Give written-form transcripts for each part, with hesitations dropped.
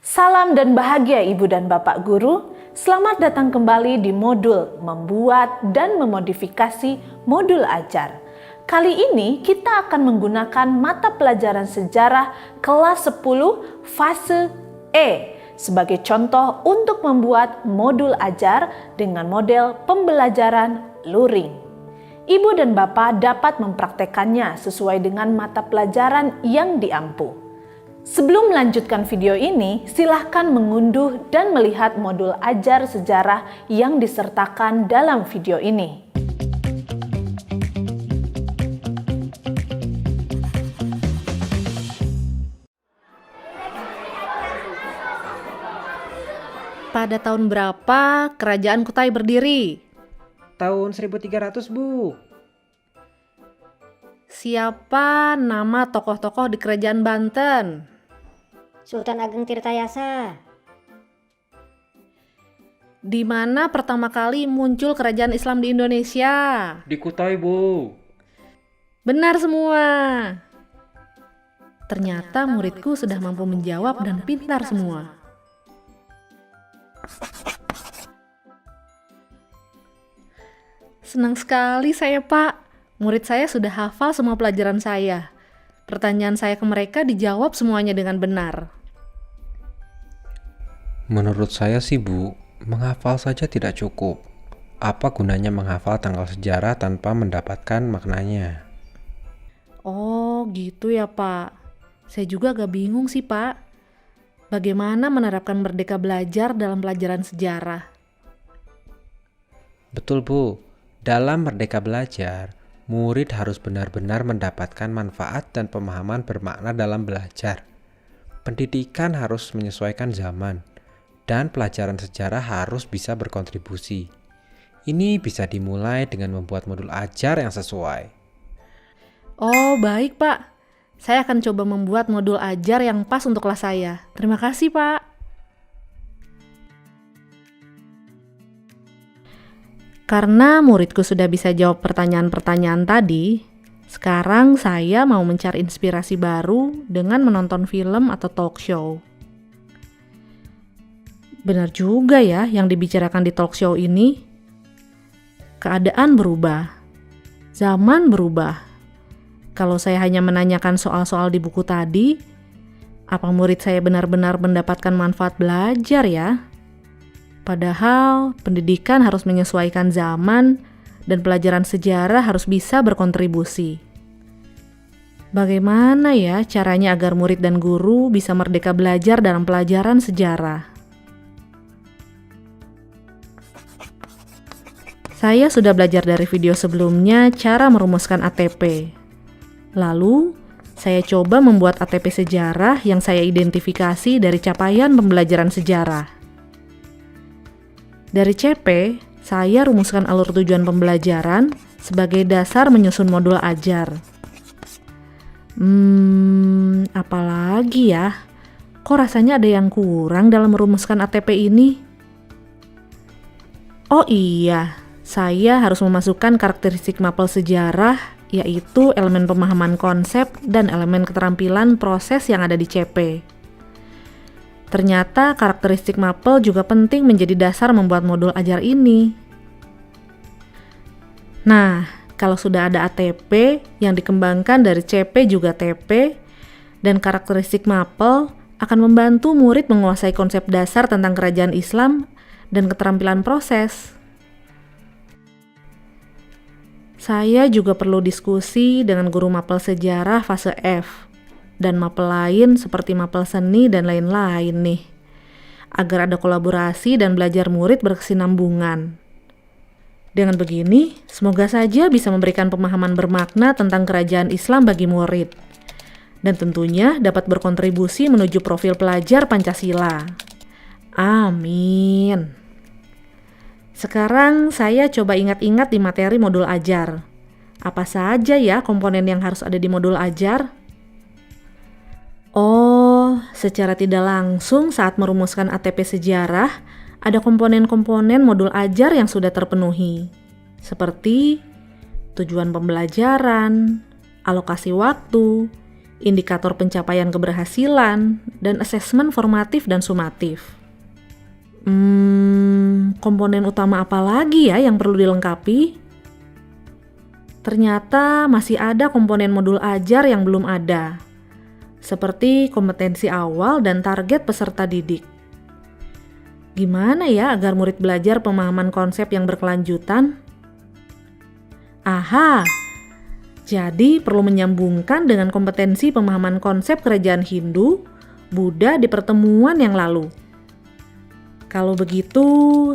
Salam dan bahagia Ibu dan Bapak Guru. Selamat datang kembali di modul membuat dan memodifikasi modul ajar. Kali ini kita akan menggunakan mata pelajaran sejarah kelas 10 fase E sebagai contoh untuk membuat modul ajar dengan model pembelajaran luring. Ibu dan Bapak dapat mempraktekannya sesuai dengan mata pelajaran yang diampu. Sebelum melanjutkan video ini, silahkan mengunduh dan melihat modul ajar sejarah yang disertakan dalam video ini. Pada tahun berapa kerajaan Kutai berdiri? Tahun 1300, Bu. Siapa nama tokoh-tokoh di kerajaan Banten? Sultan Ageng Tirtayasa. Di mana pertama kali muncul kerajaan Islam di Indonesia? Di Kutai, Bu. Benar semua. Ternyata muridku sudah mampu menjawab dan pintar semua. Senang sekali saya, Pak. Murid saya sudah hafal semua pelajaran saya. Pertanyaan saya ke mereka dijawab semuanya dengan benar. Menurut saya sih, Bu, menghafal saja tidak cukup. Apa gunanya menghafal tanggal sejarah tanpa mendapatkan maknanya? Oh, gitu ya, Pak. Saya juga agak bingung sih, Pak. Bagaimana menerapkan Merdeka Belajar dalam pelajaran sejarah? Betul, Bu. Dalam Merdeka Belajar, murid harus benar-benar mendapatkan manfaat dan pemahaman bermakna dalam belajar. Pendidikan harus menyesuaikan zaman, dan pelajaran sejarah harus bisa berkontribusi. Ini bisa dimulai dengan membuat modul ajar yang sesuai. Oh, baik, Pak. Saya akan coba membuat modul ajar yang pas untuk kelas saya. Terima kasih, Pak. Karena muridku sudah bisa jawab pertanyaan-pertanyaan tadi, sekarang saya mau mencari inspirasi baru dengan menonton film atau talk show. Benar juga ya yang dibicarakan di talk show ini. Keadaan berubah, zaman berubah. Kalau saya hanya menanyakan soal-soal di buku tadi, apa murid saya benar-benar mendapatkan manfaat belajar ya? Padahal pendidikan harus menyesuaikan zaman dan pelajaran sejarah harus bisa berkontribusi. Bagaimana ya caranya agar murid dan guru bisa merdeka belajar dalam pelajaran sejarah? Saya sudah belajar dari video sebelumnya cara merumuskan ATP. Lalu, saya coba membuat ATP sejarah yang saya identifikasi dari capaian pembelajaran sejarah. Dari CP, saya rumuskan alur tujuan pembelajaran sebagai dasar menyusun modul ajar. Apalagi ya? Kok rasanya ada yang kurang dalam merumuskan ATP ini? Oh iya, saya harus memasukkan karakteristik mapel sejarah, yaitu elemen pemahaman konsep dan elemen keterampilan proses yang ada di CP. Ternyata karakteristik mapel juga penting menjadi dasar membuat modul ajar ini. Nah, kalau sudah ada ATP yang dikembangkan dari CP juga TP, dan karakteristik mapel akan membantu murid menguasai konsep dasar tentang kerajaan Islam dan keterampilan proses. Saya juga perlu diskusi dengan guru mapel sejarah fase F dan mapel lain seperti mapel seni dan lain-lain nih, agar ada kolaborasi dan belajar murid berkesinambungan. Dengan begini, semoga saja bisa memberikan pemahaman bermakna tentang kerajaan Islam bagi murid, dan tentunya dapat berkontribusi menuju profil pelajar Pancasila. Amin. Sekarang saya coba ingat-ingat di materi modul ajar. Apa saja ya komponen yang harus ada di modul ajar? Oh, secara tidak langsung saat merumuskan ATP sejarah, ada komponen-komponen modul ajar yang sudah terpenuhi, seperti tujuan pembelajaran, alokasi waktu, indikator pencapaian keberhasilan, dan asesmen formatif dan sumatif. Komponen utama apa lagi ya yang perlu dilengkapi? Ternyata masih ada komponen modul ajar yang belum ada, seperti kompetensi awal dan target peserta didik. Gimana ya agar murid belajar pemahaman konsep yang berkelanjutan? Aha, jadi perlu menyambungkan dengan kompetensi pemahaman konsep kerajaan Hindu, Buddha di pertemuan yang lalu. Kalau begitu,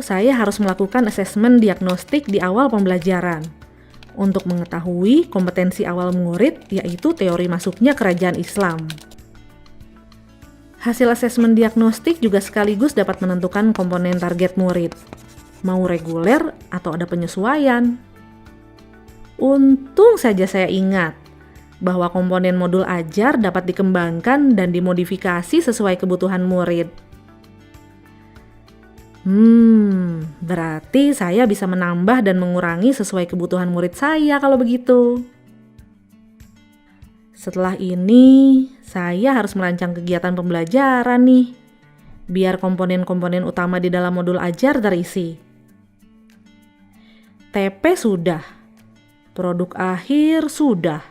saya harus melakukan asesmen diagnostik di awal pembelajaran untuk mengetahui kompetensi awal murid, yaitu teori masuknya kerajaan Islam. Hasil asesmen diagnostik juga sekaligus dapat menentukan komponen target murid, mau reguler atau ada penyesuaian. Untung saja saya ingat bahwa komponen modul ajar dapat dikembangkan dan dimodifikasi sesuai kebutuhan murid. Berarti saya bisa menambah dan mengurangi sesuai kebutuhan murid saya kalau begitu. Setelah ini, saya harus merancang kegiatan pembelajaran nih, biar komponen-komponen utama di dalam modul ajar terisi. TP sudah, produk akhir sudah,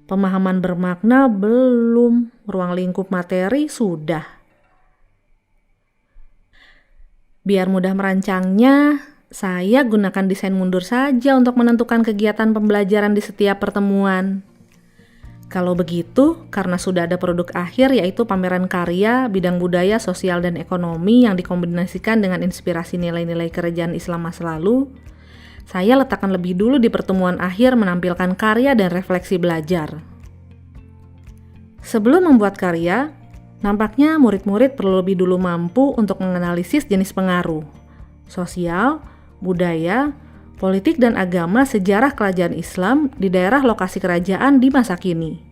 pemahaman bermakna belum, ruang lingkup materi sudah. Biar mudah merancangnya, saya gunakan desain mundur saja untuk menentukan kegiatan pembelajaran di setiap pertemuan. Kalau begitu, karena sudah ada produk akhir yaitu pameran karya, bidang budaya, sosial, dan ekonomi yang dikombinasikan dengan inspirasi nilai-nilai kerajaan Islam masa lalu, saya letakkan lebih dulu di pertemuan akhir menampilkan karya dan refleksi belajar. Sebelum membuat karya, nampaknya murid-murid perlu lebih dulu mampu untuk menganalisis jenis pengaruh, sosial, budaya, politik dan agama sejarah kerajaan Islam di daerah lokasi kerajaan di masa kini.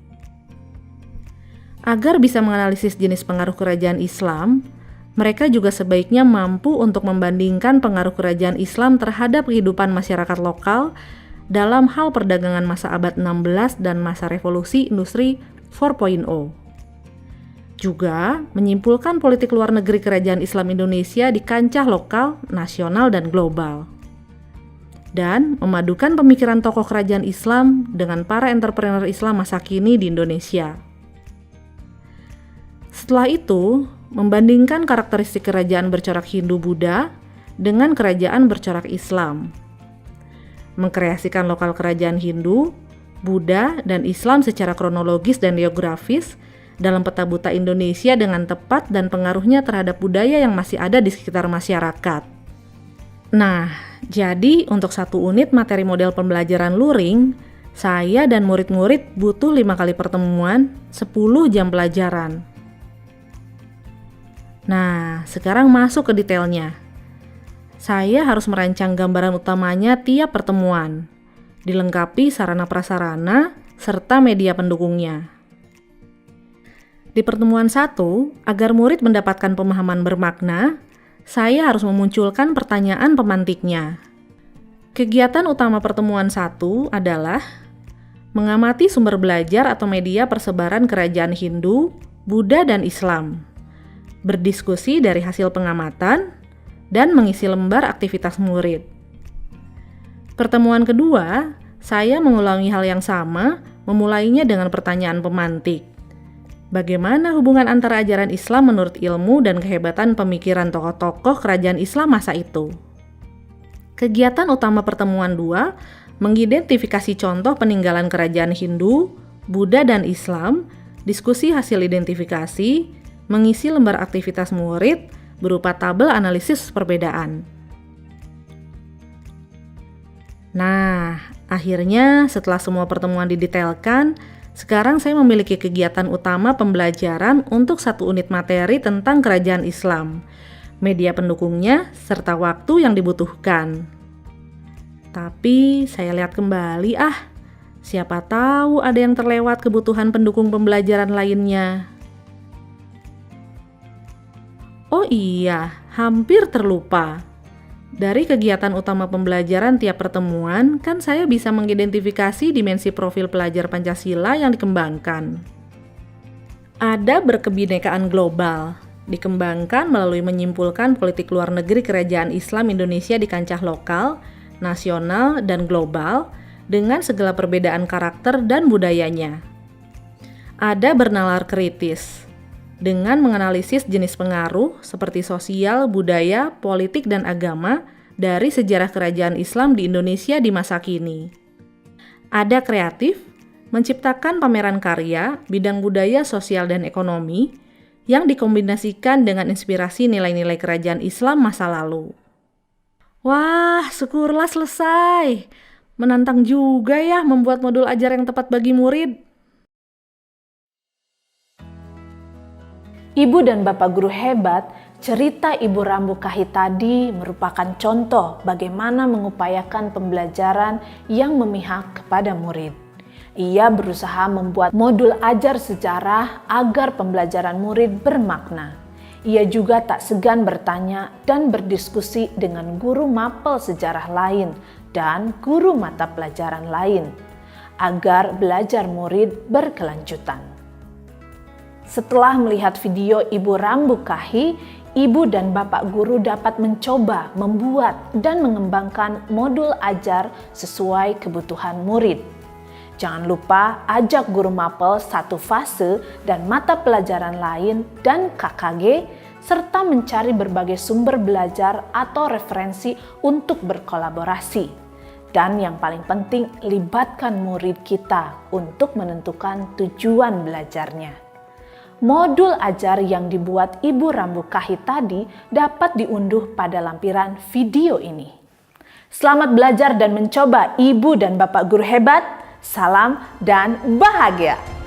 Agar bisa menganalisis jenis pengaruh kerajaan Islam, mereka juga sebaiknya mampu untuk membandingkan pengaruh kerajaan Islam terhadap kehidupan masyarakat lokal dalam hal perdagangan masa abad 16 dan masa revolusi industri 4.0. Juga menyimpulkan politik luar negeri kerajaan Islam Indonesia di kancah lokal, nasional, dan global. Dan memadukan pemikiran tokoh kerajaan Islam dengan para entrepreneur Islam masa kini di Indonesia. Setelah itu, membandingkan karakteristik kerajaan bercorak Hindu-Buddha dengan kerajaan bercorak Islam. Mengkreasikan lokal kerajaan Hindu, Buddha, dan Islam secara kronologis dan geografis dalam peta buta Indonesia dengan tepat dan pengaruhnya terhadap budaya yang masih ada di sekitar masyarakat. Nah, jadi untuk satu unit materi model pembelajaran luring, saya dan murid-murid butuh 5 kali pertemuan, 10 jam pelajaran. Nah, sekarang masuk ke detailnya. Saya harus merancang gambaran utamanya tiap pertemuan, dilengkapi sarana prasarana serta media pendukungnya. Di pertemuan 1, agar murid mendapatkan pemahaman bermakna, saya harus memunculkan pertanyaan pemantiknya. Kegiatan utama pertemuan 1 adalah mengamati sumber belajar atau media persebaran kerajaan Hindu, Buddha, dan Islam, berdiskusi dari hasil pengamatan, dan mengisi lembar aktivitas murid. Pertemuan kedua, saya mengulangi hal yang sama, memulainya dengan pertanyaan pemantik. Bagaimana hubungan antara ajaran Islam menurut ilmu dan kehebatan pemikiran tokoh-tokoh kerajaan Islam masa itu? Kegiatan utama pertemuan 2 mengidentifikasi contoh peninggalan kerajaan Hindu, Buddha, dan Islam, diskusi hasil identifikasi, mengisi lembar aktivitas murid berupa tabel analisis perbedaan. Nah, akhirnya setelah semua pertemuan didetailkan, sekarang saya memiliki kegiatan utama pembelajaran untuk satu unit materi tentang kerajaan Islam, media pendukungnya, serta waktu yang dibutuhkan. Tapi saya lihat kembali siapa tahu ada yang terlewat kebutuhan pendukung pembelajaran lainnya. Oh iya, hampir terlupa. Dari kegiatan utama pembelajaran tiap pertemuan, kan saya bisa mengidentifikasi dimensi profil pelajar Pancasila yang dikembangkan. Ada berkebinekaan global, dikembangkan melalui menyimpulkan politik luar negeri Kerajaan Islam Indonesia di kancah lokal, nasional, dan global dengan segala perbedaan karakter dan budayanya. Ada bernalar kritis, dengan menganalisis jenis pengaruh seperti sosial, budaya, politik, dan agama dari sejarah kerajaan Islam di Indonesia di masa kini. Ada kreatif, menciptakan pameran karya, bidang budaya, sosial, dan ekonomi yang dikombinasikan dengan inspirasi nilai-nilai kerajaan Islam masa lalu. Wah, syukurlah selesai. Menantang juga ya membuat modul ajar yang tepat bagi murid. Ibu dan Bapak guru hebat, cerita Ibu Rambu Kahit tadi merupakan contoh bagaimana mengupayakan pembelajaran yang memihak kepada murid. Ia berusaha membuat modul ajar sejarah agar pembelajaran murid bermakna. Ia juga tak segan bertanya dan berdiskusi dengan guru mapel sejarah lain dan guru mata pelajaran lain, agar belajar murid berkelanjutan. Setelah melihat video Ibu Rambu Kahit, ibu dan bapak guru dapat mencoba membuat dan mengembangkan modul ajar sesuai kebutuhan murid. Jangan lupa ajak guru mapel satu fase dan mata pelajaran lain dan KKG, serta mencari berbagai sumber belajar atau referensi untuk berkolaborasi. Dan yang paling penting, libatkan murid kita untuk menentukan tujuan belajarnya. Modul ajar yang dibuat Ibu Rambu Kahit tadi dapat diunduh pada lampiran video ini. Selamat belajar dan mencoba Ibu dan Bapak guru hebat. Salam dan bahagia.